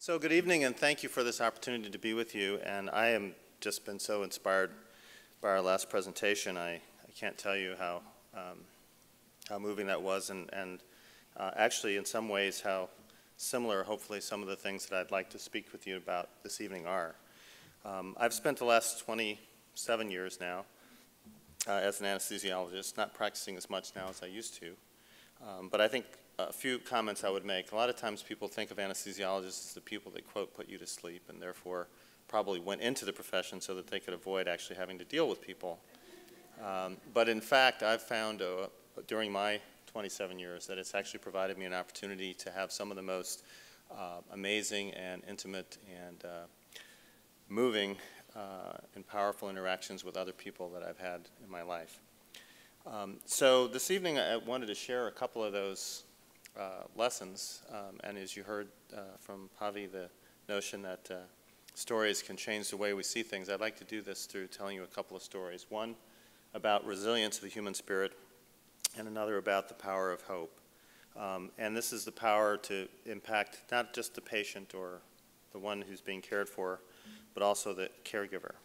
So good evening, and thank you for this opportunity to be with you. And I am just been so inspired by our last presentation. I can't tell you how moving that was, and actually in some ways how similar, hopefully, some of the things that I'd like to speak with you about this evening are. I've spent the last 27 years now as an anesthesiologist, not practicing as much now as I used to. But I think a few comments I would make. A lot of times people think of anesthesiologists as the people that, quote, put you to sleep, and therefore probably went into the profession so that they could avoid actually having to deal with people. But in fact, I've found during my 27 years that it's actually provided me an opportunity to have some of the most amazing and intimate and moving and powerful interactions with other people that I've had in my life. So this evening I wanted to share a couple of those lessons, and as you heard from Pavi, the notion that stories can change the way we see things. I'd like to do this through telling you a couple of stories. One about resilience of the human spirit, and another about the power of hope. And this is the power to impact not just the patient or the one who's being cared for, but also the caregiver.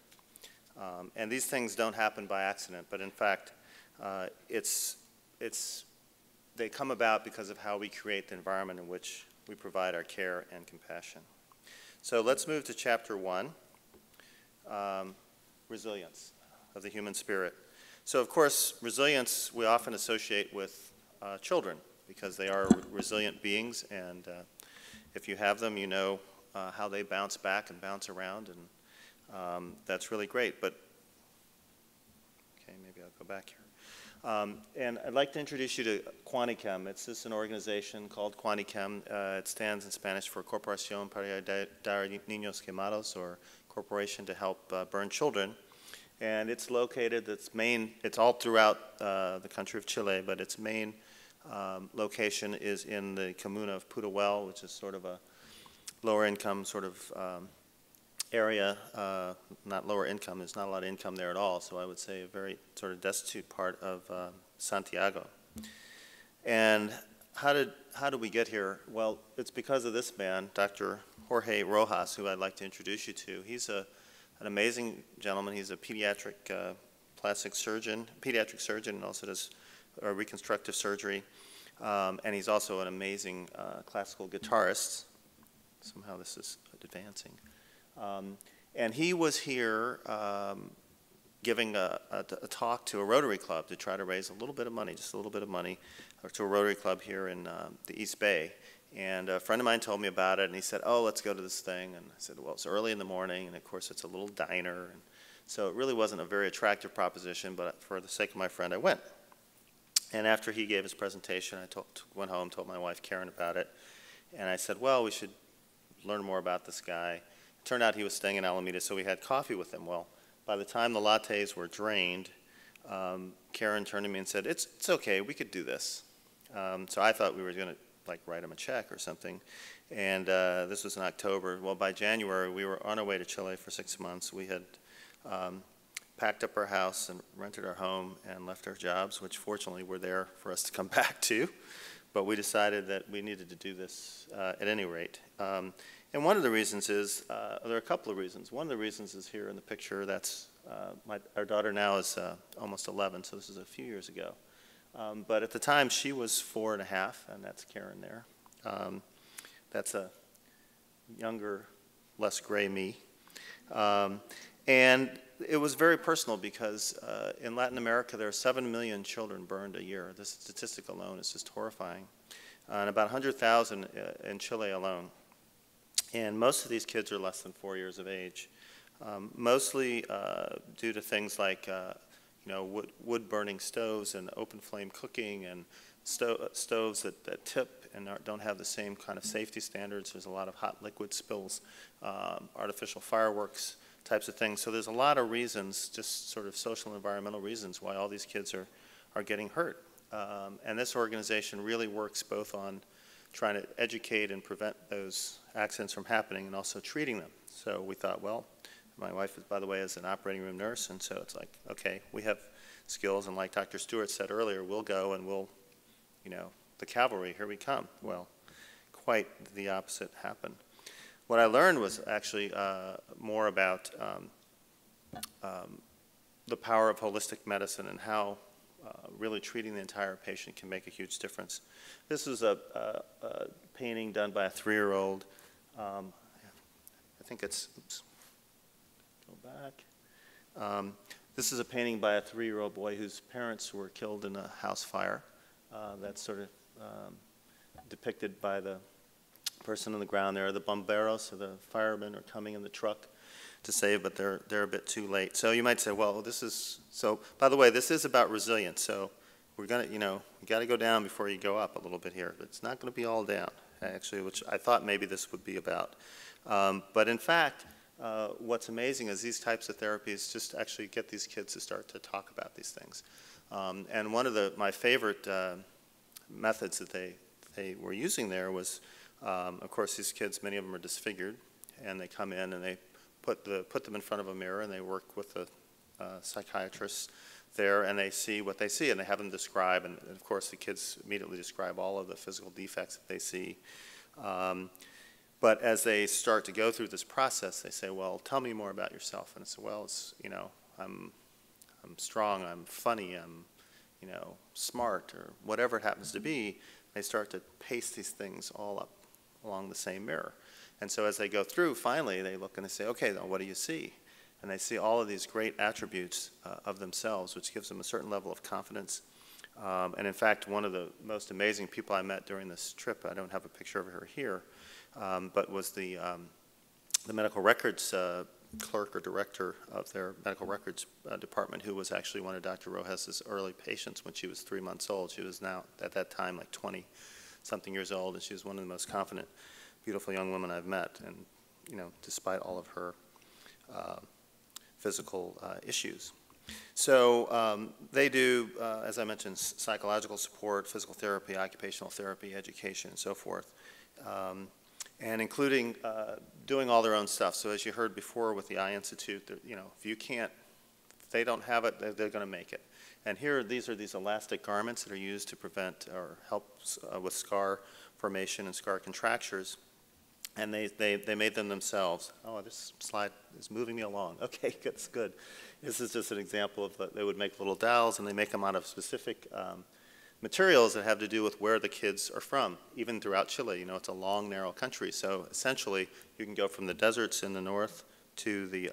And these things don't happen by accident, but in fact, they come about because of how we create the environment in which we provide our care and compassion. So let's move to chapter 1, resilience of the human spirit. So of course, resilience we often associate with children because they are resilient beings, and if you have them, you know how they bounce back and bounce around, and that's really great. But okay, maybe I'll go back here. And I'd like to introduce you to Quantichem. It's just an organization called Quantichem. It stands in Spanish for Corporación para Ayudar a Niños Quemados, or Corporation to Help Burn Children. And it's located, it's all throughout the country of Chile, but its main location is in the comuna of Pudahuel, which is sort of a lower income sort of area, not lower income, there's not a lot of income there at all, so I would say a very sort of destitute part of Santiago. And how did we get here? Well, it's because of this man, Dr. Jorge Rojas, who I'd like to introduce you to. He's an amazing gentleman. He's a pediatric plastic surgeon, and also does reconstructive surgery. And he's also an amazing classical guitarist. Somehow this is advancing. And he was here giving a talk to a Rotary Club to try to raise a little bit of money, just a little bit of money, to a Rotary Club here in the East Bay. And a friend of mine told me about it, and he said, oh, let's go to this thing. And I said, well, it's early in the morning, and of course it's a little diner. And so it really wasn't a very attractive proposition, but for the sake of my friend, I went. And after he gave his presentation, I went home, told my wife Karen about it. And I said, well, we should learn more about this guy. Turned out he was staying in Alameda, so we had coffee with him. Well, by the time the lattes were drained, Karen turned to me and said, it's okay, we could do this. So I thought we were going to like write him a check or something. And this was in October. Well, by January, we were on our way to Chile for 6 months. We had packed up our house and rented our home and left our jobs, which fortunately were there for us to come back to. But we decided that we needed to do this at any rate. And one of the reasons is, there are a couple of reasons. One of the reasons is here in the picture. That's our daughter now is almost 11, so this is a few years ago. But at the time, she was 4.5, and that's Karen there. That's a younger, less gray me. And it was very personal because in Latin America, there are 7 million children burned a year. This statistic alone is just horrifying. And about 100,000 in Chile alone. And most of these kids are less than 4 years of age, mostly due to things like wood-burning stoves and open flame cooking and stoves that tip and don't have the same kind of safety standards. There's a lot of hot liquid spills, artificial fireworks, types of things. So there's a lot of reasons, just sort of social and environmental reasons, why all these kids are getting hurt. And this organization really works both on trying to educate and prevent those accidents from happening and also treating them. So we thought, well, my wife, by the way, is an operating room nurse, and so it's like, okay, we have skills, and like Dr. Stewart said earlier, we'll go and we'll, the cavalry, here we come. Well, quite the opposite happened. what I learned was actually more about the power of holistic medicine and how really treating the entire patient can make a huge difference. This is a painting done by a 3-year-old. I think it's, oops, go back. This is a painting by a 3-year-old boy whose parents were killed in a house fire. That's sort of depicted by the person on the ground there. The bomberos, so the firemen, are coming in the truck to save, but they're a bit too late. So you might say, well, this is, so by the way, this is about resilience. So we're gonna, you got to go down before you go up a little bit here. But it's not going to be all down, actually, which I thought maybe this would be about. But in fact, what's amazing is these types of therapies just actually get these kids to start to talk about these things. And one of my favorite methods that they were using there was, of course, these kids, many of them are disfigured, and they come in and they put them in front of a mirror, and they work with the psychiatrists there, and they see what they see, and they have them describe, and of course the kids immediately describe all of the physical defects that they see. But as they start to go through this process, they say, well, tell me more about yourself. And I say, well, it's, I'm strong, I'm funny, I'm, smart, or whatever it happens to be. They start to paste these things all up along the same mirror. And so as they go through, finally, they look and they say, okay, now what do you see? And they see all of these great attributes of themselves, which gives them a certain level of confidence. And in fact, one of the most amazing people I met during this trip, I don't have a picture of her here, but was the medical records clerk or director of their medical records department, who was actually one of Dr. Rojas's early patients when she was 3 months old. She was now, at that time, like 20-something years old, and she was one of the most confident, beautiful young women I've met, and despite all of her physical issues. So they do, as I mentioned, psychological support, physical therapy, occupational therapy, education, and so forth, and including doing all their own stuff. So as you heard before with the Eye Institute, if they don't have it, they're going to make it. And here, these are these elastic garments that are used to prevent or help with scar formation and scar contractures. And they made them themselves. Oh, this slide is moving me along. Okay, that's good. This is just an example of they would make little dowels, and they make them out of specific materials that have to do with where the kids are from. Even throughout Chile, it's a long, narrow country. So essentially, you can go from the deserts in the north to the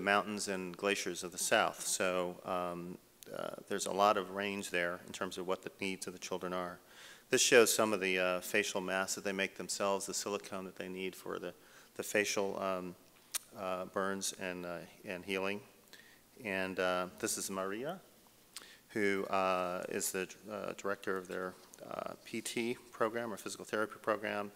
mountains and glaciers of the south. So there's a lot of range there in terms of what the needs of the children are. This shows some of the facial masks that they make themselves, the silicone that they need for the facial burns and healing. And this is Maria, who is the director of their PT program, or physical therapy program,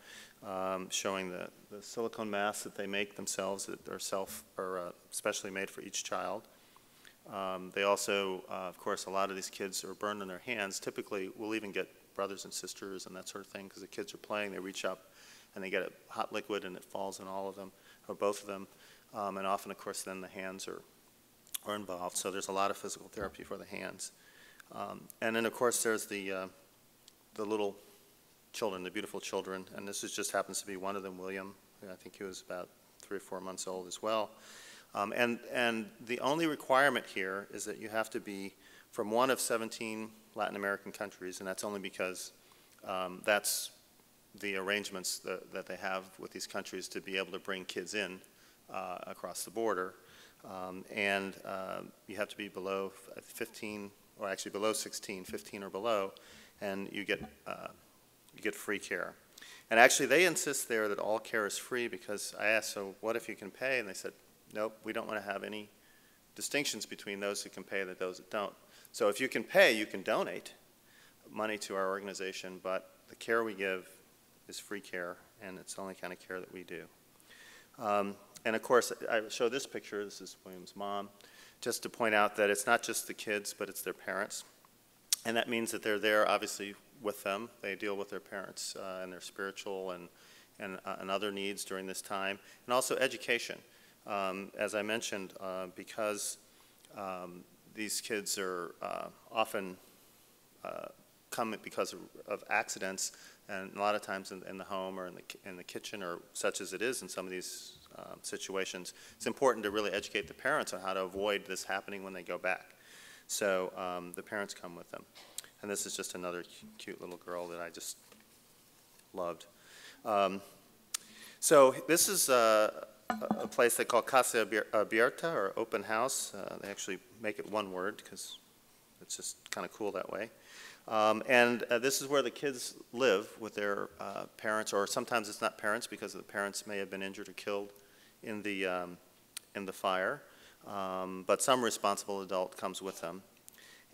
showing the silicone masks that they make themselves that are specially made for each child. They also, of course, a lot of these kids are burned on their hands. Typically, we'll even get brothers and sisters and that sort of thing, because the kids are playing, they reach up and they get a hot liquid and it falls on all of them, or both of them. And often, of course, then the hands are involved. So there's a lot of physical therapy for the hands. And then, of course, there's the little children, the beautiful children. And this just happens to be one of them, William. I think he was about 3 or 4 months old as well. And the only requirement here is that you have to be from one of 17 Latin American countries, and that's only because that's the arrangements that they have with these countries to be able to bring kids in across the border. And you have to be below 15, or actually below 16, 15 or below, and you get free care. And actually, they insist there that all care is free, because I asked, so what if you can pay? And they said, nope, we don't want to have any distinctions between those who can pay and those that don't. So if you can pay, you can donate money to our organization, but the care we give is free care, and it's the only kind of care that we do. And of course, I show this picture. This is William's mom, just to point out that it's not just the kids, but it's their parents. And that means that they're there, obviously, with them. They deal with their parents and their spiritual and other needs during this time, and also education. As I mentioned, because these kids are often come because of accidents, And a lot of times in the home or in the kitchen, or such as it is in some of these situations, it's important to really educate the parents on how to avoid this happening when they go back. So the parents come with them. And this is just another cute little girl that I just loved. So this is a place they call Casa Abierta, or open house. They actually make it one word because it's just kind of cool that way. And this is where the kids live with their parents, or sometimes it's not parents because the parents may have been injured or killed in the fire. But some responsible adult comes with them.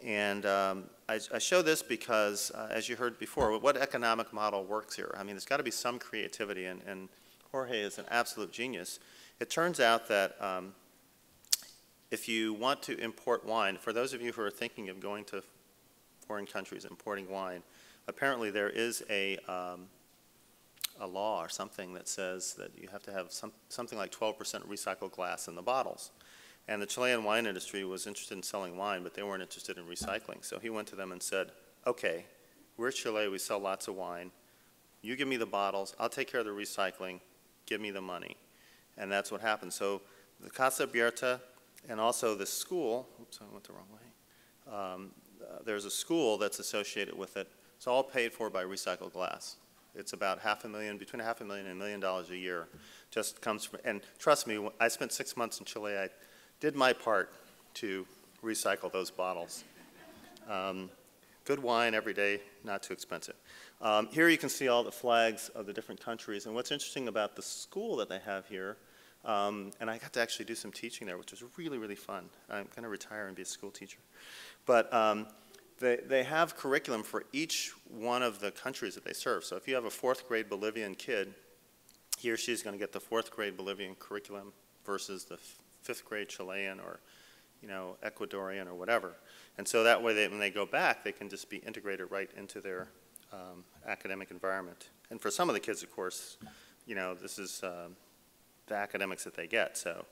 And I show this because, as you heard before, what economic model works here? I mean, there's got to be some creativity, and Jorge is an absolute genius. It turns out that if you want to import wine, for those of you who are thinking of going to foreign countries importing wine, apparently there is a law or something that says that you have to have something like 12% recycled glass in the bottles. And the Chilean wine industry was interested in selling wine, but they weren't interested in recycling. So he went to them and said, okay, we're Chile, we sell lots of wine. You give me the bottles, I'll take care of the recycling, give me the money. And that's what happened. So the Casa Abierta and also the school, oops, I went the wrong way. There's a school that's associated with it. It's all paid for by recycled glass. It's about between $500,000 and $1 million a year. Just comes from, and trust me, I spent 6 months in Chile. I did my part to recycle those bottles. Good wine every day, not too expensive. Here you can see all the flags of the different countries. And what's interesting about the school that they have here, and I got to actually do some teaching there, which was really, really fun. I'm going to retire and be a school teacher. But they have curriculum for each one of the countries that they serve. So if you have a 4th grade Bolivian kid, he or she's going to get the 4th grade Bolivian curriculum versus the 5th grade Chilean, or Ecuadorian, or whatever. And so that way, when they go back, they can just be integrated right into their academic environment. And for some of the kids, of course, this is the academics that they get. So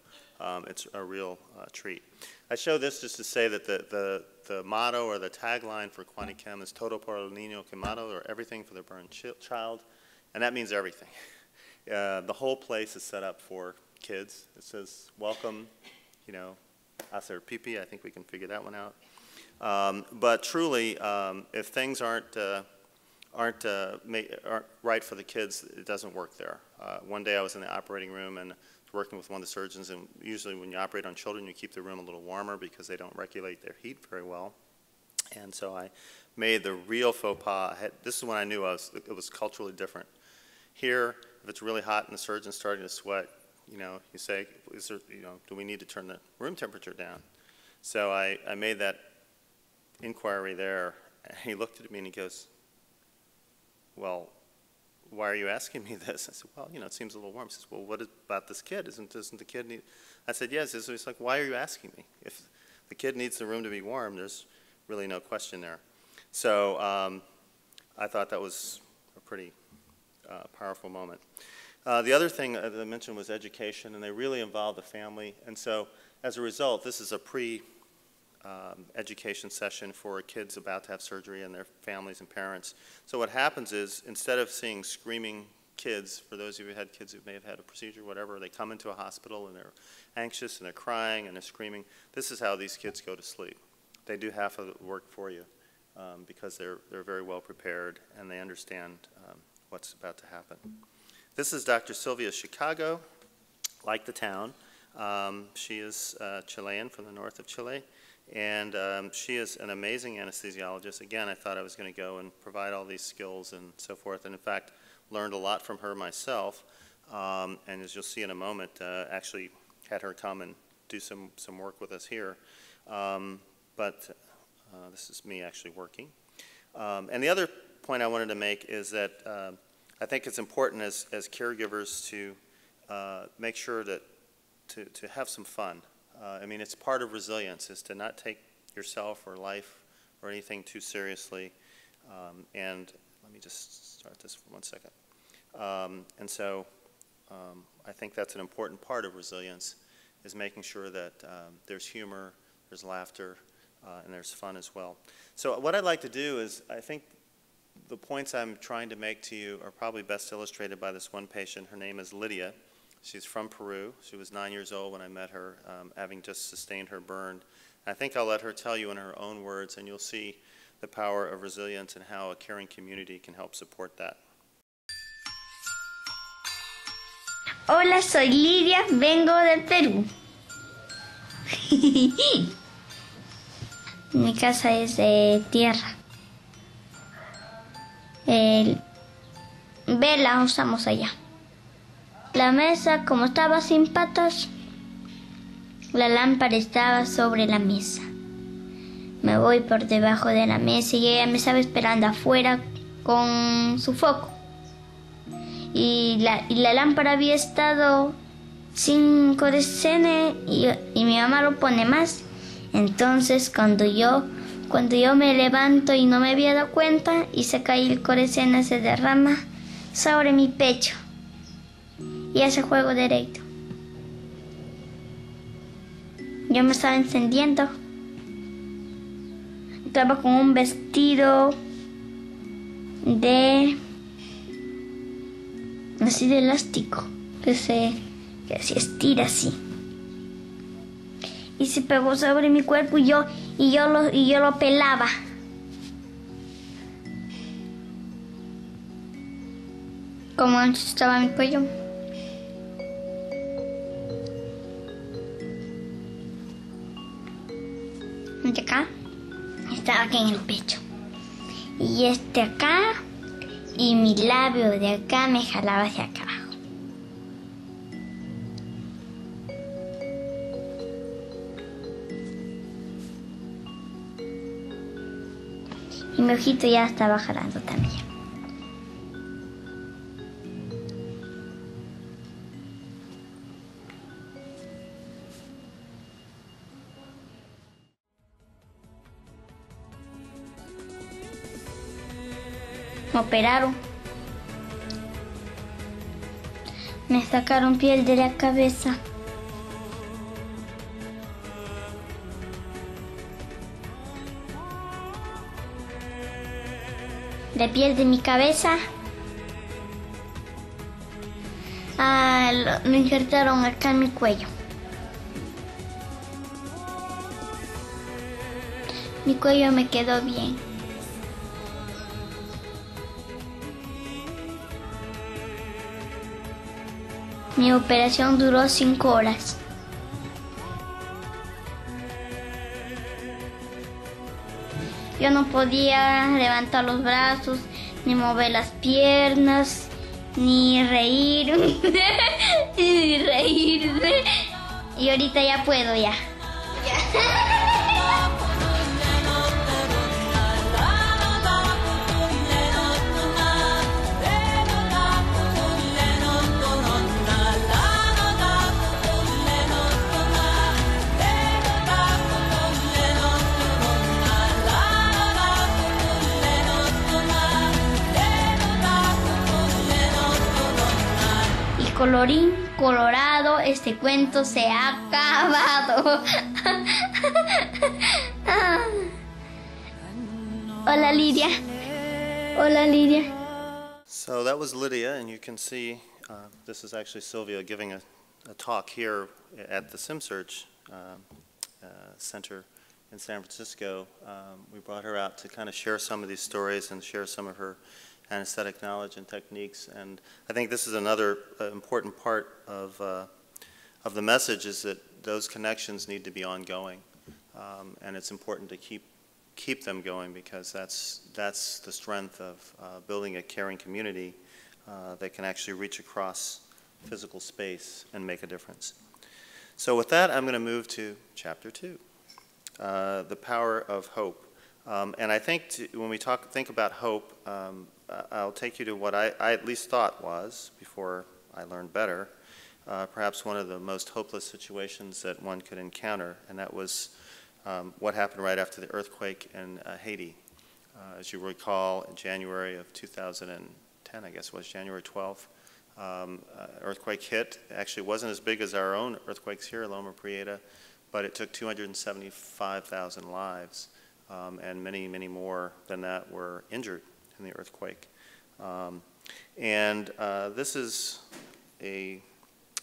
it's a real treat. I show this just to say that the motto or the tagline for Quanichem is Todo por el niño quemado, or everything for the burned child. And that means everything. The whole place is set up for kids. It says, welcome, hacer pipi. I think we can figure that one out. But truly, if things aren't right for the kids, it doesn't work there. One day I was in the operating room and working with one of the surgeons, and usually when you operate on children, you keep the room a little warmer because they don't regulate their heat very well. And so I made the real faux pas. This is when I knew it was culturally different. Here, if it's really hot and the surgeon's starting to sweat, you say, do we need to turn the room temperature down? So I made that inquiry there, and he looked at me and he goes, well, why are you asking me this? I said, well, it seems a little warm. He says, well, what about this kid? Doesn't the kid need? I said, yes. He's like, why are you asking me? If the kid needs the room to be warm, there's really no question there. So I thought that was a pretty powerful moment. The other thing that I mentioned was education, and they really involved the family. And so as a result, this is a education session for kids about to have surgery and their families and parents. So what happens is, instead of seeing screaming kids, for those of you who had kids who may have had a procedure, whatever, they come into a hospital and they're anxious and they're crying and they're screaming. This is how these kids go to sleep. They do half of the work for you because they're very well prepared and they understand what's about to happen. This is Dr. Sylvia Chicago, like the town. She is Chilean, from the north of Chile. And she is an amazing anesthesiologist. Again, I thought I was going to go and provide all these skills and so forth, and in fact, learned a lot from her myself. And as you'll see in a moment, actually had her come and do some work with us here. But this is me actually working. And the other point I wanted to make is that I think it's important as caregivers to make sure that to have some fun. I mean, it's part of resilience, is to not take yourself or life or anything too seriously. And let me just start this for 1 second. And so I think that's an important part of resilience, is making sure that there's humor, there's laughter, and there's fun as well. So what I'd like to do is, I think the points I'm trying to make to you are probably best illustrated by this one patient. Her name is Lydia. She's from Peru. She was 9 years old when I met her, having just sustained her burn. I think I'll let her tell you in her own words, and you'll see the power of resilience and how a caring community can help support that. Hola, soy Lidia, vengo del Perú. Mi casa es de tierra. Vela usamos allá. La mesa, como estaba sin patas, la lámpara estaba sobre la mesa. Me voy por debajo de la mesa y ella me estaba esperando afuera con su foco. Y la lámpara había estado sin corecene y mi mamá lo pone más. Entonces cuando yo me levanto y no me había dado cuenta y se cae el corecena, se derrama sobre mi pecho y hace juego directo. Yo me estaba encendiendo. Estaba con un vestido así de elástico que se estira así. Y se pegó sobre mi cuerpo y yo lo pelaba. Como ancho estaba mi cuello. De acá estaba aquí en el pecho. Y este acá y mi labio de acá me jalaba hacia acá abajo. Y mi ojito ya estaba jalando también. Me operaron. Me sacaron piel de la cabeza. La piel de mi cabeza. Lo injertaron acá en mi cuello. Mi cuello me quedó bien. Mi operación duró 5 horas. Yo no podía levantar los brazos, ni mover las piernas, ni reír, ni reírme. Y ahorita ya puedo ya. Colorín colorado, este cuento se ha acabado. Hola, Lidia. Hola, Lidia. So that was Lydia, and you can see this is actually Sylvia giving a talk here at the SimSearch Center in San Francisco. We brought her out to kind of share some of these stories and share some of her anesthetic knowledge and techniques, and I think this is another important part of the message, is that those connections need to be ongoing, and it's important to keep them going, because that's the strength of building a caring community that can actually reach across physical space and make a difference. So with that, I'm going to move to Chapter 2, the power of hope. And I think when we think about hope, I'll take you to what I at least thought was, before I learned better, perhaps one of the most hopeless situations that one could encounter, and that was what happened right after the earthquake in Haiti. As you recall, in January of 2010, I guess it was January 12th, earthquake hit. It actually wasn't as big as our own earthquakes here, Loma Prieta, but it took 275,000 lives, and many, many more than that were injured from the earthquake. And this is a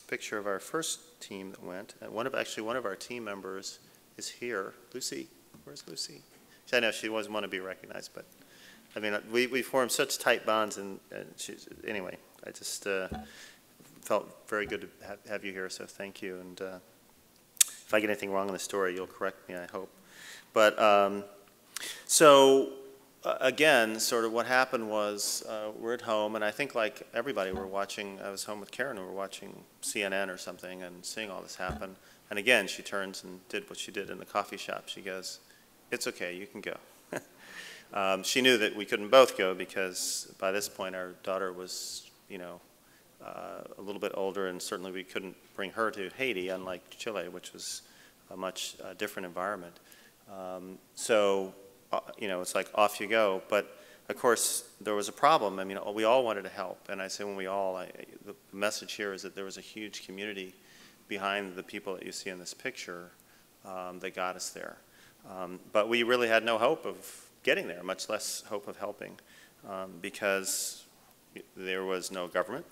picture of our first team that went. Actually, one of our team members is here. Lucy, where's Lucy? I know she doesn't want to be recognized, but I mean, we formed such tight bonds, and anyway, I just felt very good to have you here, so thank you. And if I get anything wrong in the story, you'll correct me, I hope. But again, sort of what happened was we're at home, and I think like everybody, I was home with Karen, and we're watching CNN or something and seeing all this happen. And again, she turns and did what she did in the coffee shop. She goes, "It's okay, you can go." She knew that we couldn't both go because by this point our daughter was, a little bit older, and certainly we couldn't bring her to Haiti, unlike Chile, which was a much different environment. It's like off you go. But of course, there was a problem. I mean, we all wanted to help, and I say when we all, the message here is that there was a huge community behind the people that you see in this picture that got us there. But we really had no hope of getting there, much less hope of helping, because there was no government.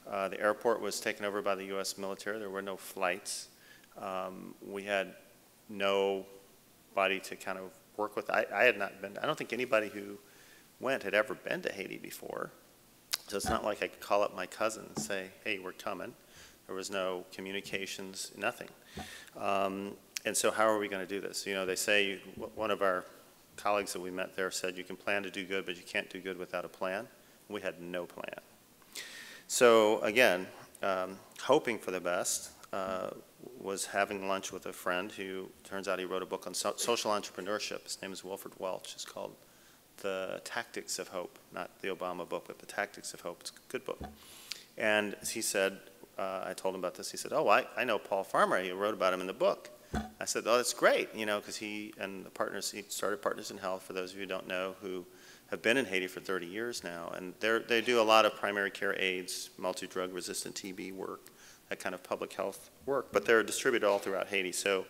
The airport was taken over by the U.S. military. There were no flights. We had nobody to kind of work with. I had not been. I don't think anybody who went had ever been to Haiti before. So it's not like I could call up my cousin and say, "Hey, we're coming." There was no communications, nothing. And so how are we going to do this? They say, one of our colleagues that we met there said, you can plan to do good, but you can't do good without a plan. We had no plan. So again, hoping for the best, was having lunch with a friend who, turns out he wrote a book on social entrepreneurship. His name is Wilfred Welch. It's called The Tactics of Hope, not the Obama book, but The Tactics of Hope. It's a good book. And he said, I told him about this. He said, "Oh, I know Paul Farmer. He wrote about him in the book." I said, "Oh, that's great," because he and the partners, he started Partners in Health, for those of you who don't know, who have been in Haiti for 30 years now. And they do a lot of primary care AIDS, multi-drug resistant TB work, that kind of public health work. But they're distributed all throughout Haiti. So,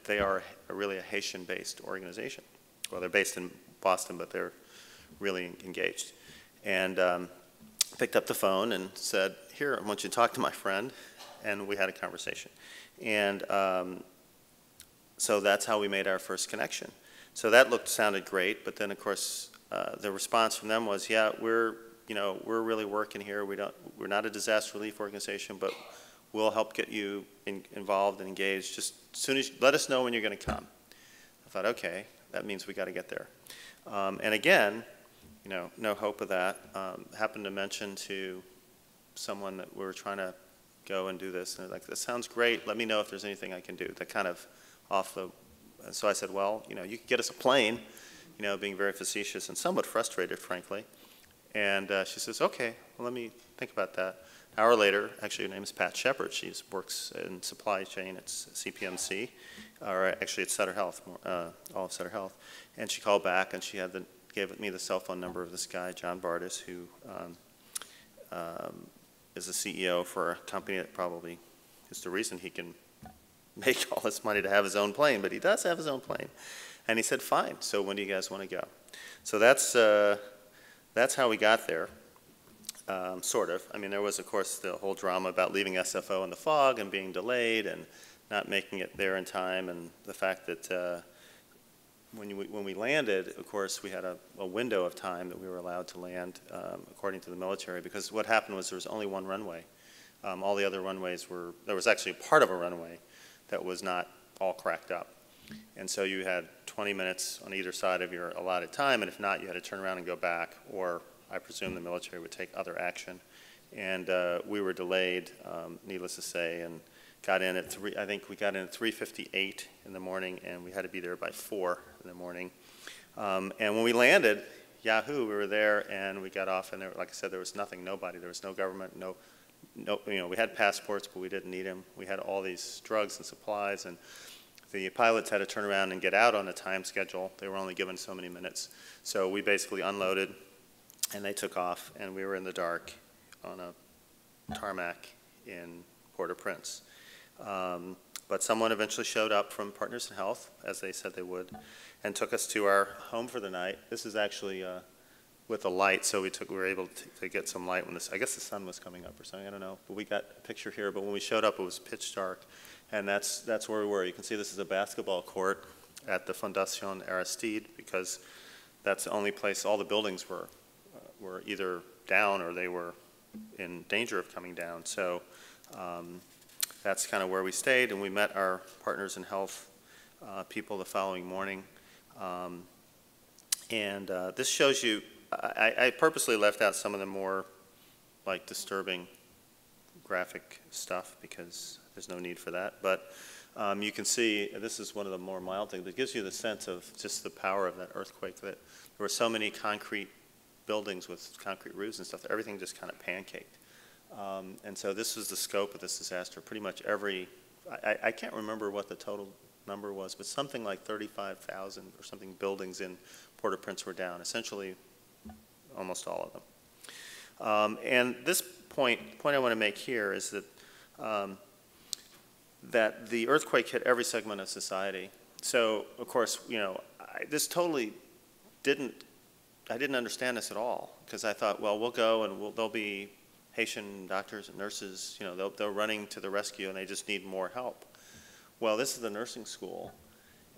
they are really a Haitian-based organization. Well, they're based in Boston, but they're really engaged. And picked up the phone and said, "Here, I want you to talk to my friend." And we had a conversation. And so that's how we made our first connection. So that sounded great, but then of course the response from them was, "Yeah, we're really working here. We're not a disaster relief organization, but we'll help get you involved and engaged. Just as soon as let us know when you're going to come." I thought, okay, that means we got to get there. And again, no hope of that. Happened to mention to someone that we were trying to go and do this, and they're like, "This sounds great. Let me know if there's anything I can do." That kind of so I said, "Well, you could get us a plane," being very facetious and somewhat frustrated, frankly. And she says, "Okay, well, let me think about that." An hour later, actually, her name is Pat Shepard. She works in supply chain at CPMC, or actually at Sutter Health, all of Sutter Health. And she called back, and she gave me the cell phone number of this guy, John Bardis, who is the CEO for a company that probably is the reason he can make all this money to have his own plane, but he does have his own plane. And he said, "Fine, so when do you guys want to go?" So that's how we got there, sort of. I mean, there was, of course, the whole drama about leaving SFO in the fog and being delayed and not making it there in time, and the fact that when we landed, of course, we had a window of time that we were allowed to land, according to the military, because what happened was there was only one runway. All the other runways there was actually part of a runway that was not all cracked up. And so you had 20 minutes on either side of your allotted time, and if not, you had to turn around and go back, or I presume the military would take other action. And we were delayed, needless to say, and got in at I think we got in at 3:58 in the morning, and we had to be there by 4 in the morning. And when we landed, Yahoo, we were there, and we got off, and like I said, there was nothing, nobody. There was no government, we had passports, but we didn't need them. We had all these drugs and supplies, and the pilots had to turn around and get out on a time schedule. They were only given so many minutes. So we basically unloaded, and they took off, and we were in the dark on a tarmac in Port-au-Prince. But someone eventually showed up from Partners in Health, as they said they would, and took us to our home for the night. This is actually with a light, so we were able to get some light when I guess the sun was coming up or something, I don't know. But we got a picture here, but when we showed up, it was pitch dark. And that's where we were. You can see this is a basketball court at the Fondation Aristide, because that's the only place all the buildings were either down or they were in danger of coming down. So that's kind of where we stayed, and we met our partners in health people the following morning. This shows you, I purposely left out some of the more like disturbing graphic stuff because there's no need for that. But you can see this is one of the more mild things, but it gives you the sense of just the power of that earthquake, that there were so many concrete buildings with concrete roofs and stuff, that everything just kind of pancaked. And so this was the scope of this disaster. Pretty much I can't remember what the total number was, but something like 35,000 or something buildings in Port-au-Prince were down, essentially almost all of them. And this point I want to make here is that that the earthquake hit every segment of society. So, of course, you know, I didn't understand this at all, because I thought, well, we'll go and there'll be Haitian doctors and nurses, you know, they're running to the rescue and they just need more help. Well, this is the nursing school,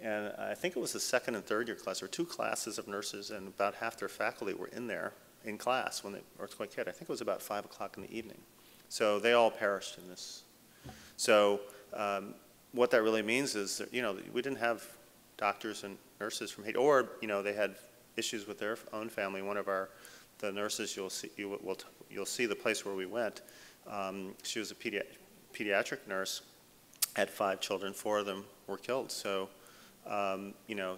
and I think it was the second and third year class. There were 2 classes of nurses, and about half their faculty were in there in class when the earthquake hit. I think it was about 5 o'clock in the evening. So they all perished in this. So what that really means is that, you know, we didn't have doctors and nurses from Haiti, or, you know, they had issues with their own family. One of the nurses, you'll see the place where we went. She was a pediatric nurse, had 5 children, 4 of them were killed. So, you know,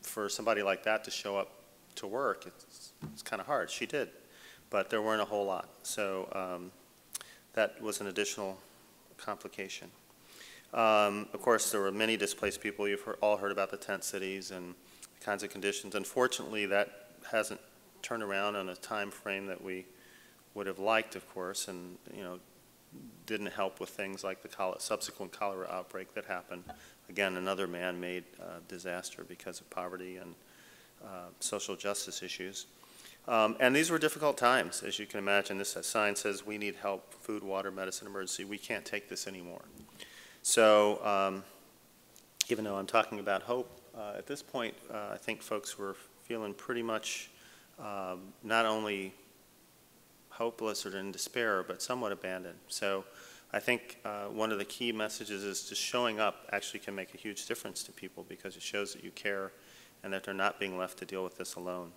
for somebody like that to show up to work, it's kind of hard. She did, but there weren't a whole lot. So that was an additional complication. Of course, there were many displaced people. You've all heard about the tent cities and the kinds of conditions. Unfortunately, that hasn't turned around on a time frame that we would have liked, of course, and, you know, didn't help with things like the subsequent cholera outbreak that happened. Again, another man-made disaster because of poverty and social justice issues. And these were difficult times, as you can imagine. This sign says, we need help, food, water, medicine, emergency. We can't take this anymore. So even though I'm talking about hope, at this point, I think folks were feeling pretty much not only hopeless or in despair, but somewhat abandoned. So I think one of the key messages is just showing up actually can make a huge difference to people, because it shows that you care and that they're not being left to deal with this alone.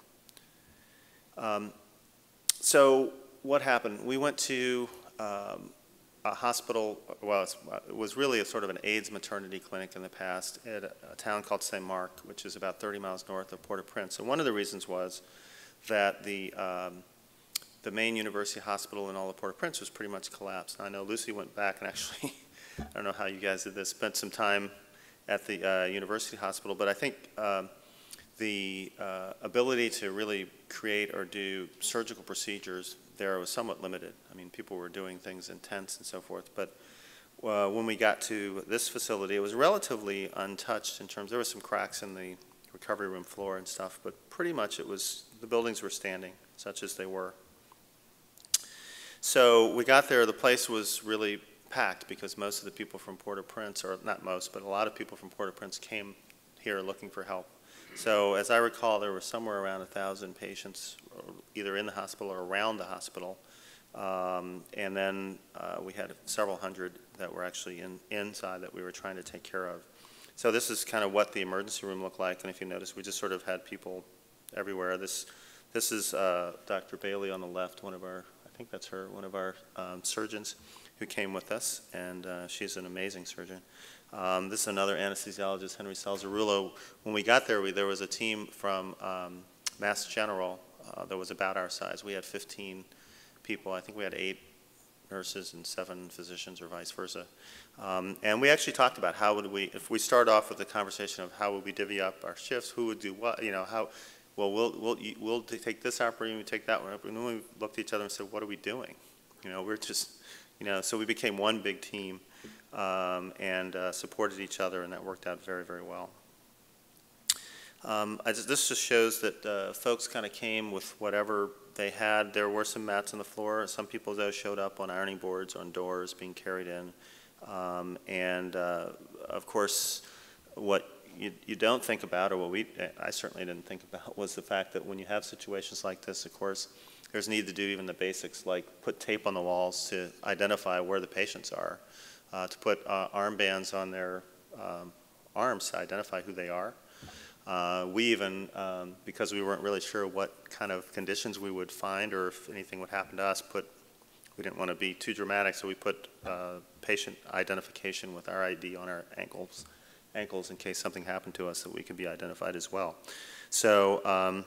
So what happened? We went to a hospital. Well, it was really a sort of an AIDS maternity clinic in the past at a town called Saint Marc, which is about 30 miles north of Port-au-Prince. And one of the reasons was that the main university hospital in all of Port-au-Prince was pretty much collapsed. Now, I know Lucy went back and actually, I don't know how you guys did this, spent some time at the university hospital, but I think the ability to really create or do surgical procedures there was somewhat limited. I mean, people were doing things in tents and so forth, but when we got to this facility, it was relatively untouched in terms, there were some cracks in the recovery room floor and stuff, but pretty much it was, the buildings were standing, such as they were. So we got there, the place was really packed because most of the people from Port-au-Prince, or not most, but a lot of people from Port-au-Prince came here looking for help. So as I recall, there were somewhere around 1,000 patients either in the hospital or around the hospital. And then we had several hundred that were actually inside that we were trying to take care of. So this is kind of what the emergency room looked like. And if you notice, we just sort of had people everywhere. This is Dr. Bailey on the left, one of our, I think that's her, one of our surgeons who came with us, and she's an amazing surgeon. This is another anesthesiologist, Henry Salzarulo. When we got there, there was a team from Mass General that was about our size. We had 15 people. I think we had 8 nurses and 7 physicians, or vice versa. And we actually talked about how would we, if we start off with the conversation of how would we divvy up our shifts, who would do what, you know, how, well, we'll take this operating, we take that one up, and then we looked at each other and said, what are we doing? You know, we're just, you know, so we became one big team and supported each other, and that worked out very, very well. This just shows that folks kind of came with whatever they had. There were some mats on the floor. Some people, though, showed up on ironing boards, on doors, being carried in. Of course, what you don't think about, or what I certainly didn't think about, was the fact that when you have situations like this, of course, there's need to do even the basics, like put tape on the walls to identify where the patients are, to put armbands on their arms to identify who they are. We even, because we weren't really sure what kind of conditions we would find or if anything would happen to us, we didn't want to be too dramatic, so we put patient identification with our ID on our ankles in case something happened to us, that we could be identified as well. So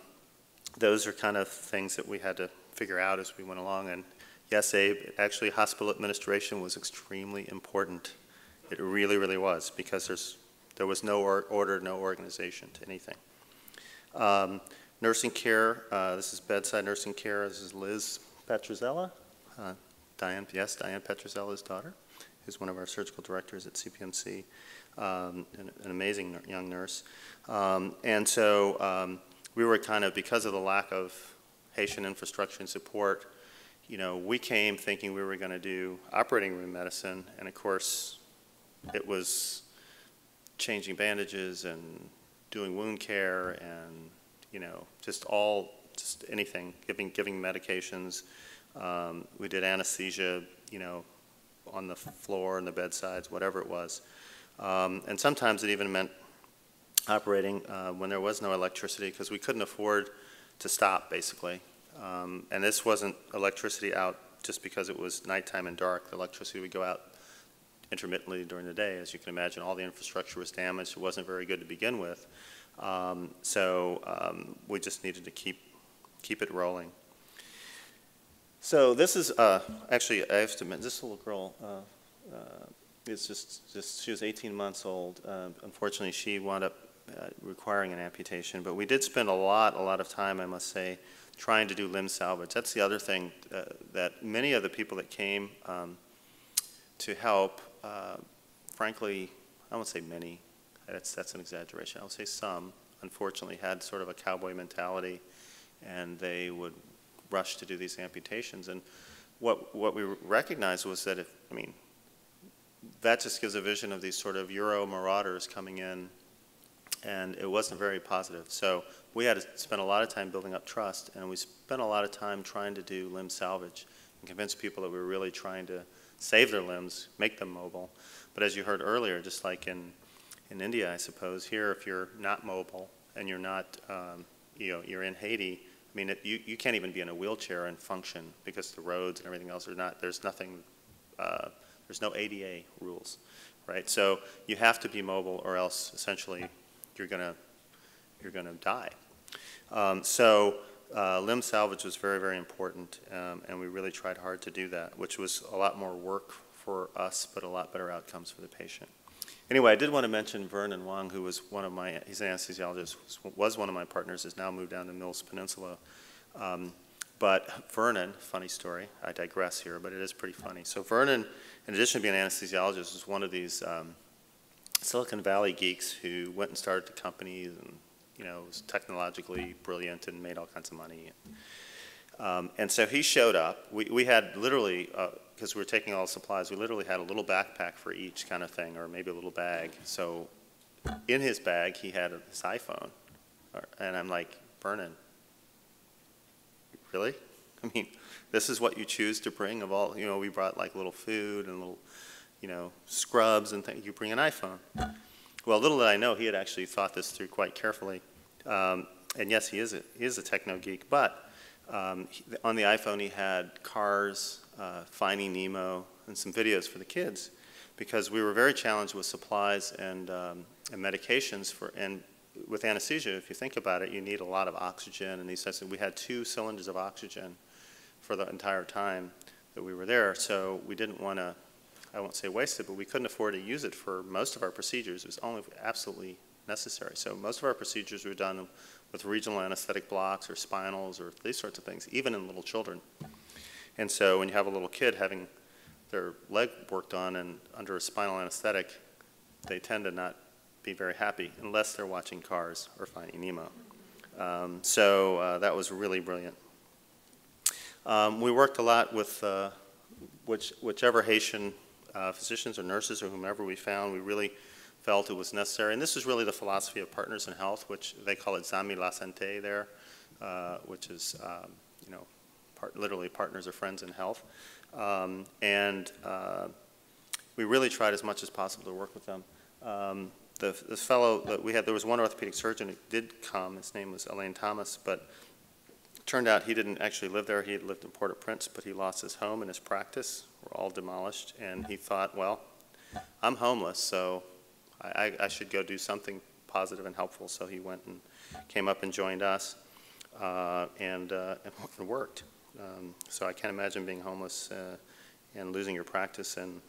those are kind of things that we had to figure out as we went along. And yes, Abe, actually hospital administration was extremely important. It really, really was, because there was no order, no organization to anything. Nursing care, this is bedside nursing care. This is Liz Petruzella, Diane Petruzella's daughter, who's one of our surgical directors at CPMC, an amazing young nurse. And so we were kind of, because of the lack of Haitian infrastructure and support, we came thinking we were going to do operating room medicine, and of course it was changing bandages and doing wound care and, just anything, giving medications. We did anesthesia, on the floor and the bedsides, whatever it was. And sometimes it even meant operating when there was no electricity, because we couldn't afford to stop, basically. And this wasn't electricity out just because it was nighttime and dark. The electricity would go out intermittently during the day. As you can imagine, all the infrastructure was damaged. It wasn't very good to begin with. So we just needed to keep it rolling. So this is, actually, I have to admit, this little girl is she was 18 months old. Unfortunately, she wound up requiring an amputation, but we did spend a lot of time, I must say, trying to do limb salvage. That's the other thing, that many of the people that came to help, frankly, I won't say many, that's an exaggeration, I would say some, unfortunately, had sort of a cowboy mentality, and they would rush to do these amputations. And what we recognized was that that just gives a vision of these sort of Euro marauders coming in, and it wasn't very positive. So we had to spend a lot of time building up trust, and we spent a lot of time trying to do limb salvage and convince people that we were really trying to save their limbs, make them mobile. But as you heard earlier, just like in India, I suppose, here, if you're not mobile and you're not, you're in Haiti, you can't even be in a wheelchair and function, because the roads and everything else there's no ADA rules, right? So you have to be mobile, or else essentially you're gonna die. So limb salvage was very, very important, and we really tried hard to do that, which was a lot more work for us, but a lot better outcomes for the patient. Anyway, I did want to mention Vernon Wang, who was he's an anesthesiologist, was one of my partners, has now moved down to Mills Peninsula. But Vernon, funny story, I digress here, but it is pretty funny. So Vernon, in addition to being an anesthesiologist, was one of these Silicon Valley geeks who went and started the companies and, was technologically brilliant and made all kinds of money. And so he showed up. We had literally, because we were taking all the supplies, we literally had a little backpack for each kind of thing, or maybe a little bag. So in his bag, he had his iPhone. And I'm like, Vernon, really? This is what you choose to bring of all, we brought like little food and little, scrubs and things. You bring an iPhone. Well, little did I know, he had actually thought this through quite carefully. And yes, he is a techno geek, but on the iPhone he had Cars, Finding Nemo, and some videos for the kids, because we were very challenged with supplies and medications and with anesthesia. If you think about it, you need a lot of oxygen and these types of. We had 2 cylinders of oxygen for the entire time that we were there, so we didn't want to, I won't say waste it, but we couldn't afford to use it for most of our procedures. It was only absolutely necessary. So most of our procedures were done with regional anesthetic blocks or spinals or these sorts of things, even in little children. And so when you have a little kid having their leg worked on and under a spinal anesthetic, they tend to not be very happy unless they're watching Cars or Finding Nemo. So that was really brilliant. We worked a lot with whichever Haitian physicians or nurses or whomever we found. We really felt it was necessary. And this is really the philosophy of Partners in Health, which they call it Zami La Santé there, which is, you know, literally partners or friends in health. We really tried as much as possible to work with them. The fellow that we had, there was one orthopedic surgeon who did come. His name was Elaine Thomas, but it turned out he didn't actually live there. He had lived in Port-au-Prince, but he lost his home and his practice were all demolished. And he thought, well, I'm homeless, so I should go do something positive and helpful. So he went and came up and joined us, and worked. So I can't imagine being homeless and losing your practice and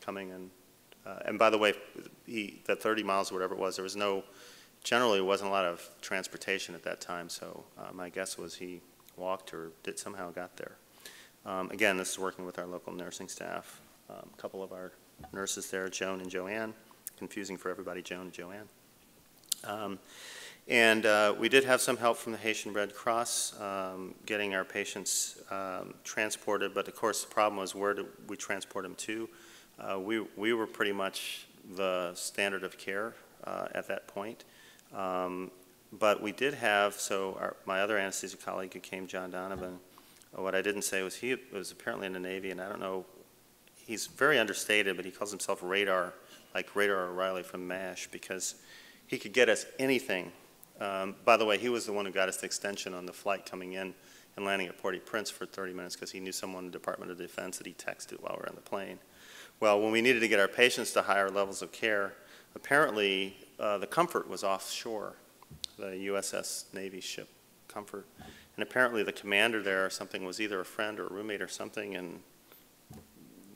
coming and by the way, the 30 miles or whatever it was, there was generally wasn't a lot of transportation at that time, so my guess was he walked or somehow got there. Again, this is working with our local nursing staff. A couple of our nurses there, Joan and Joanne, confusing for everybody, Joan and Joanne. We did have some help from the Haitian Red Cross, getting our patients transported, but of course the problem was where do we transport them to? We were pretty much the standard of care at that point. But we did have, my other anesthesia colleague who came, John Donovan, what I didn't say was he was apparently in the Navy, and I don't know, he's very understated, but he calls himself Radar, like Radar O'Reilly from MASH, because he could get us anything. By the way, he was the one who got us the extension on the flight coming in and landing at Port-au-Prince for 30 minutes because he knew someone in the Department of Defense that he texted while we were on the plane. Well, when we needed to get our patients to higher levels of care, apparently the Comfort was offshore, the USS Navy ship Comfort. And apparently the commander there or something was either a friend or a roommate or something, and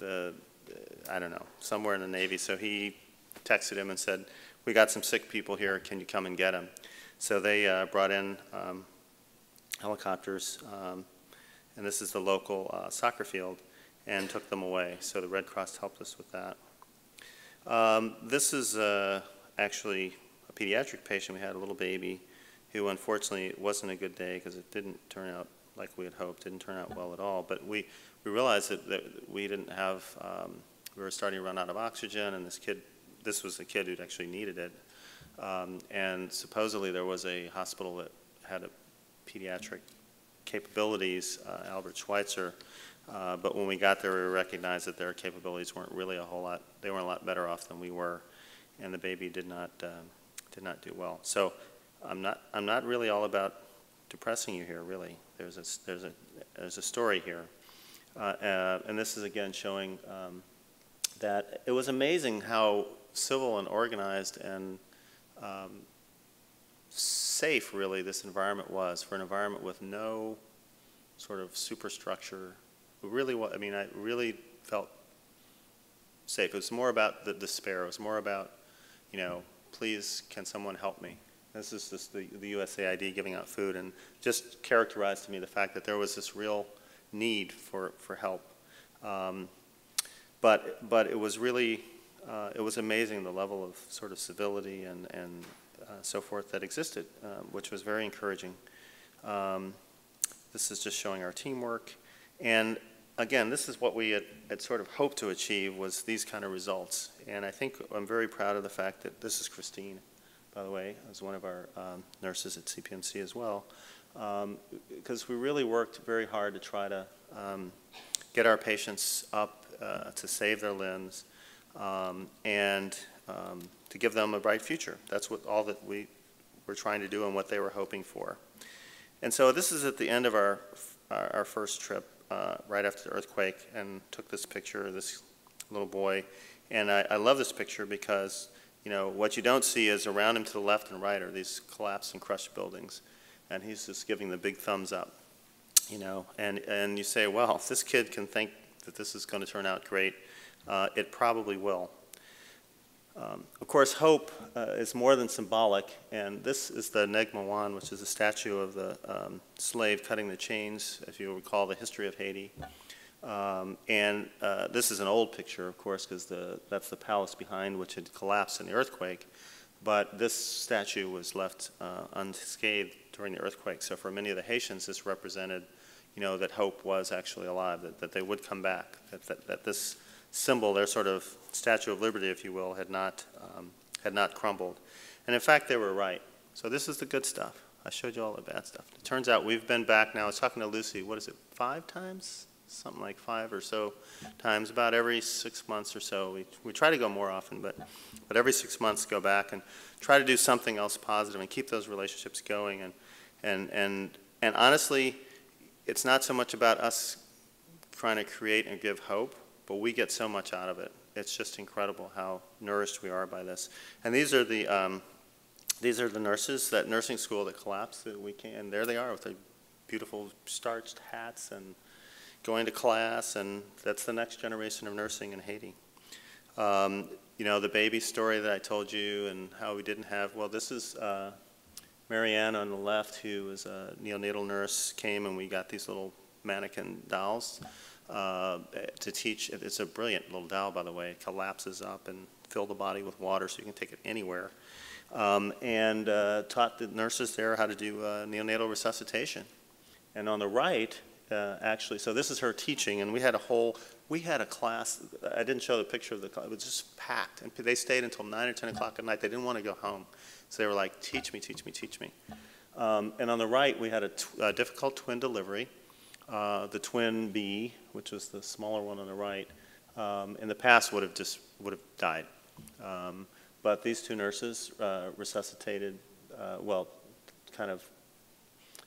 I don't know, somewhere in the Navy. So he texted him and said, we got some sick people here, can you come and get them? So they brought in helicopters, and this is the local soccer field, and took them away. So the Red Cross helped us with that. This is actually a pediatric patient. We had a little baby who unfortunately it wasn't a good day because it didn't turn out like we had hoped, didn't turn out well at all. But we realized that we didn't have, we were starting to run out of oxygen, and this was a kid who'd actually needed it. And supposedly there was a hospital that had a pediatric capabilities, Albert Schweitzer, but when we got there, we recognized that their capabilities weren't really a whole lot. They weren't a lot better off than we were, and the baby did not do well. So I'm not really all about depressing you here. Really, there's a story here, and this is again showing that it was amazing how civil and organized and safe really this environment was for an environment with no sort of superstructure. Really, I mean, I really felt safe. It was more about the despair. It was more about, you know, please, can someone help me? This is just the USAID giving out food, and just characterized to me the fact that there was this real need for help. But it was really, it was amazing the level of sort of civility and so forth that existed, which was very encouraging. This is just showing our teamwork. And again, this is what we had sort of hoped to achieve, was these kind of results. And I think I'm very proud of the fact that this is Christine, by the way, as one of our nurses at CPMC as well, because we really worked very hard to try to get our patients up to save their limbs and to give them a bright future. That's all that we were trying to do and what they were hoping for. And so this is at the end of our first trip, right after the earthquake, and took this picture of this little boy. And I love this picture because, you know, what you don't see is around him to the left and right are these collapsed and crushed buildings. And he's just giving the big thumbs up, you know. And you say, well, if this kid can think that this is going to turn out great, it probably will. Of course, hope is more than symbolic, and this is the Negmawan, which is a statue of the slave cutting the chains, if you recall the history of Haiti. This is an old picture, of course, because that's the palace behind, which had collapsed in the earthquake. But this statue was left unscathed during the earthquake. So for many of the Haitians, this represented, that hope was actually alive, that they would come back, that this symbol, their sort of Statue of Liberty, if you will, had not crumbled. And in fact, they were right. So this is the good stuff. I showed you all the bad stuff. It turns out we've been back now. I was talking to Lucy, what is it, 5 times? Something like 5 or so times, about every 6 months or so. We try to go more often, but every 6 months go back and try to do something else positive and keep those relationships going. And honestly, it's not so much about us trying to create and give hope, but we get so much out of it. It's just incredible how nourished we are by this. And these are the nurses, that nursing school that collapsed the weekend, and there they are with their beautiful starched hats and going to class, and that's the next generation of nursing in Haiti. The baby story that I told you and how we didn't have, well, this is Marianne on the left, who was a neonatal nurse, came and we got these little mannequin dolls to teach. It's a brilliant little doll, by the way. It collapses up and fill the body with water so you can take it anywhere. And taught the nurses there how to do neonatal resuscitation. And on the right, actually, so this is her teaching, and we had a class. I didn't show the picture of the class. It was just packed, and they stayed until 9 or 10 o'clock at night. They didn't want to go home, so they were like, teach me, teach me, teach me. And on the right, we had a difficult twin delivery. The twin B, which was the smaller one on the right, in the past would have died. But these 2 nurses resuscitated, kind of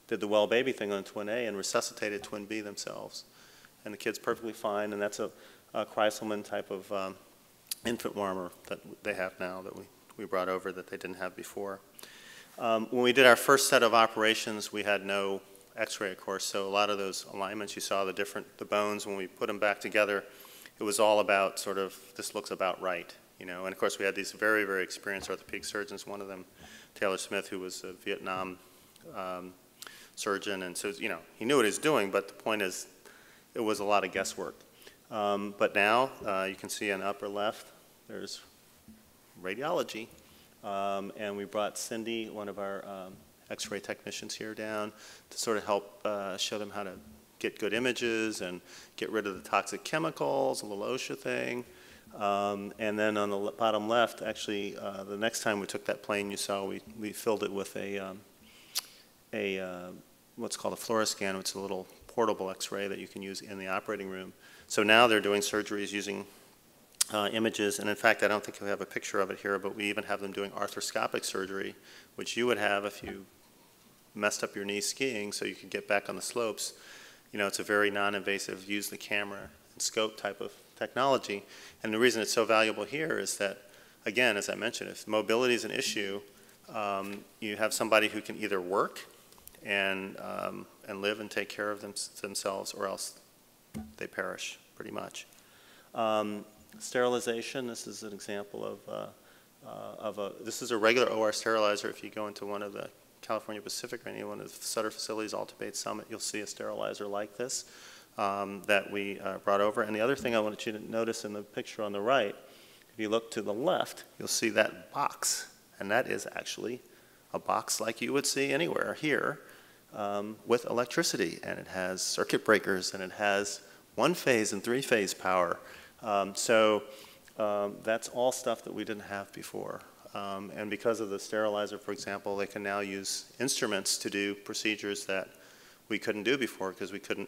did the well baby thing on twin A and resuscitated twin B themselves. And the kid's perfectly fine, and that's a Kreiselman type of infant warmer that they have now that we brought over that they didn't have before. When we did our first set of operations, we had no x-ray, of course, so a lot of those alignments you saw, the bones, when we put them back together, it was all about sort of, this looks about right, And of course we had these very, very experienced orthopedic surgeons, one of them, Taylor Smith, who was a Vietnam surgeon, and so, he knew what he was doing, but the point is, it was a lot of guesswork. But now, you can see in the upper left, there's radiology, and we brought Cindy, one of our x-ray technicians here down, to sort of help show them how to get good images and get rid of the toxic chemicals, a little OSHA thing. And then on the bottom left, actually, the next time we took that plane you saw, we filled it with what's called a fluoroscan, which is a little portable x-ray that you can use in the operating room. So now they're doing surgeries using images, and in fact, I don't think we have a picture of it here, but we even have them doing arthroscopic surgery, which you would have if you messed up your knee skiing so you could get back on the slopes. It's a very non-invasive, use the camera and scope type of technology. And the reason it's so valuable here is that, again, as I mentioned, if mobility is an issue, you have somebody who can either work and live and take care of themselves, or else they perish, pretty much. Sterilization, this is an example this is a regular OR sterilizer. If you go into one of the California Pacific or any one of the Sutter facilities, Altabate Summit, you'll see a sterilizer like this that we brought over. And the other thing I wanted you to notice in the picture on the right, if you look to the left, you'll see that box. And that is actually a box like you would see anywhere here with electricity. And it has circuit breakers, and it has 1-phase and 3-phase power. So that's all stuff that we didn't have before. And because of the sterilizer, for example, they can now use instruments to do procedures that we couldn't do before because we couldn't,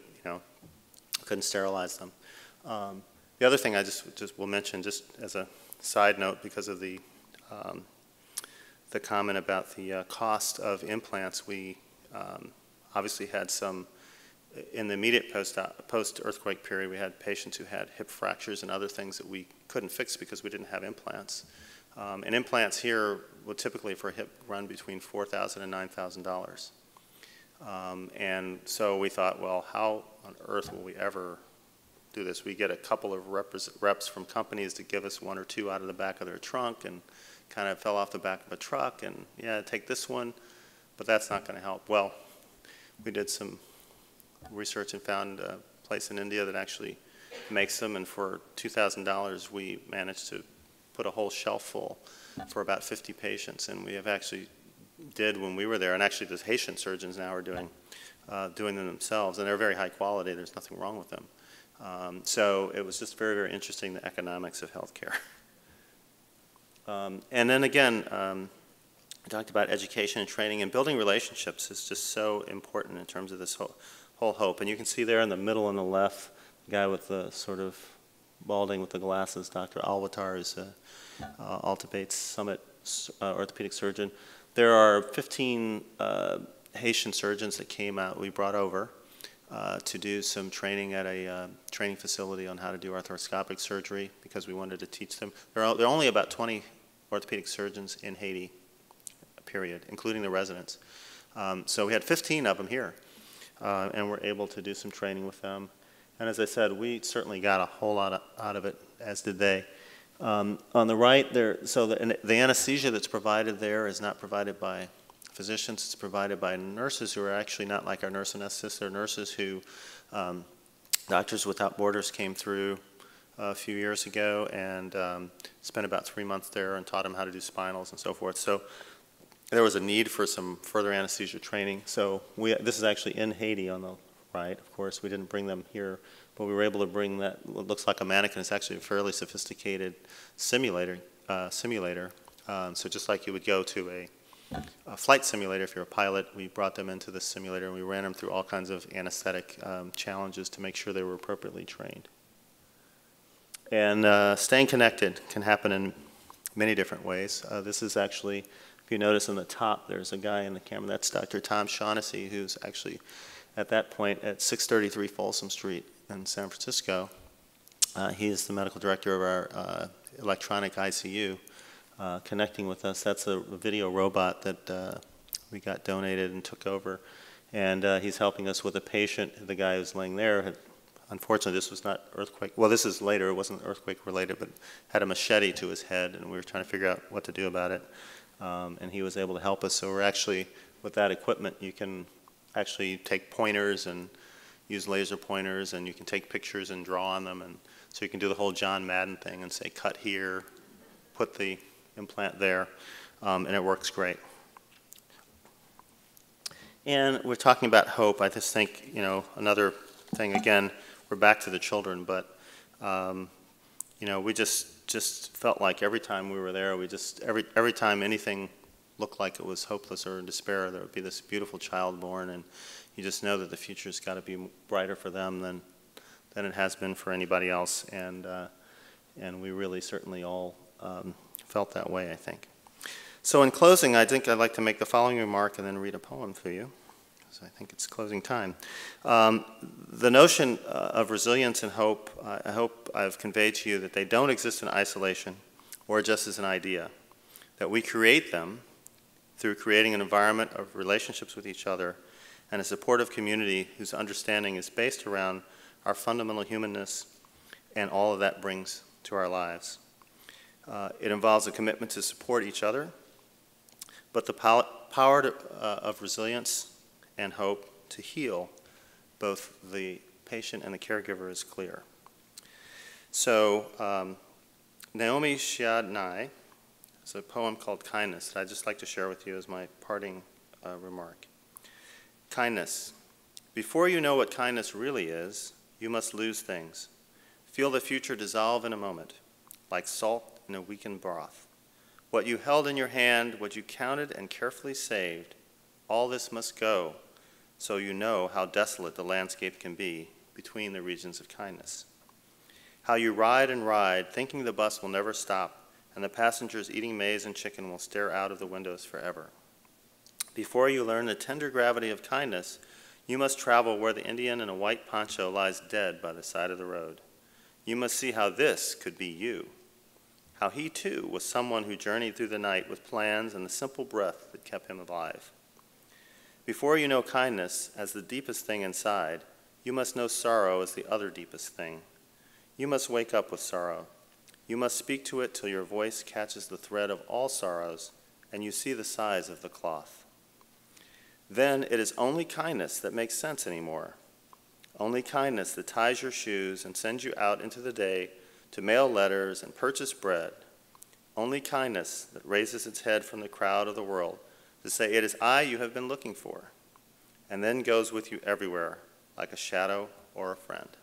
couldn't sterilize them. The other thing I just will mention, just as a side note, because of the comment about the cost of implants, we obviously had some, in the immediate post-earthquake period, we had patients who had hip fractures and other things that we couldn't fix because we didn't have implants. And implants here would typically, for a hip, run between $4,000 and $9,000. And so we thought, well, how on earth will we ever do this? We get a couple of reps from companies to give us 1 or 2 out of the back of their trunk, and kind of fell off the back of a truck, and yeah, take this one, but that's not going to help. Well, we did some research and found a place in India that actually makes them, and for $2,000 we managed to put a whole shelf full for about 50 patients, and we have actually did when we were there, and actually the Haitian surgeons now are doing them themselves, and they're very high quality. There's nothing wrong with them. So it was just very, very interesting, the economics of healthcare. And then again, I talked about education and training, and building relationships is just so important in terms of this whole hope. And you can see there in the middle on the left, the guy with the sort of balding with the glasses, Dr. Alvatar, is Altabate's Summit orthopedic surgeon. There are 15 Haitian surgeons that came out, we brought over to do some training at a training facility on how to do arthroscopic surgery because we wanted to teach them. There are only about 20 orthopedic surgeons in Haiti, period, including the residents. So we had 15 of them here, and we're able to do some training with them. And as I said, we certainly got a whole lot out of it, as did they. On the right, so the anesthesia that's provided there is not provided by physicians. It's provided by nurses who are actually not like our nurse anesthetists. They're nurses who Doctors Without Borders came through a few years ago and spent about 3 months there and taught them how to do spinals and so forth. So there was a need for some further anesthesia training. So this is actually in Haiti on the right. Of course, we didn't bring them here, but we were able to bring that, what looks like a mannequin. It's actually a fairly sophisticated simulator. So just like you would go to a flight simulator if you're a pilot, we brought them into the simulator and we ran them through all kinds of anesthetic challenges to make sure they were appropriately trained. And staying connected can happen in many different ways. This is actually, if you notice on the top, there's a guy in the camera. That's Dr. Tom Shaughnessy, who's actually at that point at 633 Folsom Street in San Francisco. He is the medical director of our electronic ICU, connecting with us. That's a video robot that we got donated and took over. And he's helping us with a patient. The guy who's laying there had, unfortunately, this was not earthquake. Well, this is later. It wasn't earthquake related, but had a machete to his head, and we were trying to figure out what to do about it. And he was able to help us. So we're actually, with that equipment, you can actually take pointers and use laser pointers, and you can take pictures and draw on them. And so you can do the whole John Madden thing and say, cut here, put the implant there, and it works great. And we're talking about hope. I just think, you know, another thing, again, we're back to the children, but, you know, we just felt like every time we were there, every time anything looked like it was hopeless or in despair, there would be this beautiful child born, and you just know that the future's got to be brighter for them than it has been for anybody else, and we really certainly all felt that way, I think. So in closing, I think I'd like to make the following remark and then read a poem for you, because I think it's closing time. The notion of resilience and hope, I hope I've conveyed to you that they don't exist in isolation or just as an idea, that we create them through creating an environment of relationships with each other and a supportive community whose understanding is based around our fundamental humanness and all of that brings to our lives. It involves a commitment to support each other, but the power of resilience and hope to heal both the patient and the caregiver is clear. So Naomi Shihad-Nye has a poem called Kindness that I'd just like to share with you as my parting remark. Kindness. Before you know what kindness really is, you must lose things. Feel the future dissolve in a moment, like salt in a weakened broth. What you held in your hand, what you counted and carefully saved, all this must go, so you know how desolate the landscape can be between the regions of kindness. How you ride and ride, thinking the bus will never stop, and the passengers eating maize and chicken will stare out of the windows forever. Before you learn the tender gravity of kindness, you must travel where the Indian in a white poncho lies dead by the side of the road. You must see how this could be you, how he too was someone who journeyed through the night with plans and the simple breath that kept him alive. Before you know kindness as the deepest thing inside, you must know sorrow as the other deepest thing. You must wake up with sorrow. You must speak to it till your voice catches the thread of all sorrows and you see the size of the cloth. Then it is only kindness that makes sense anymore. Only kindness that ties your shoes and sends you out into the day to mail letters and purchase bread. only kindness that raises its head from the crowd of the world to say, "It is I you have been looking for," and then goes with you everywhere like a shadow or a friend.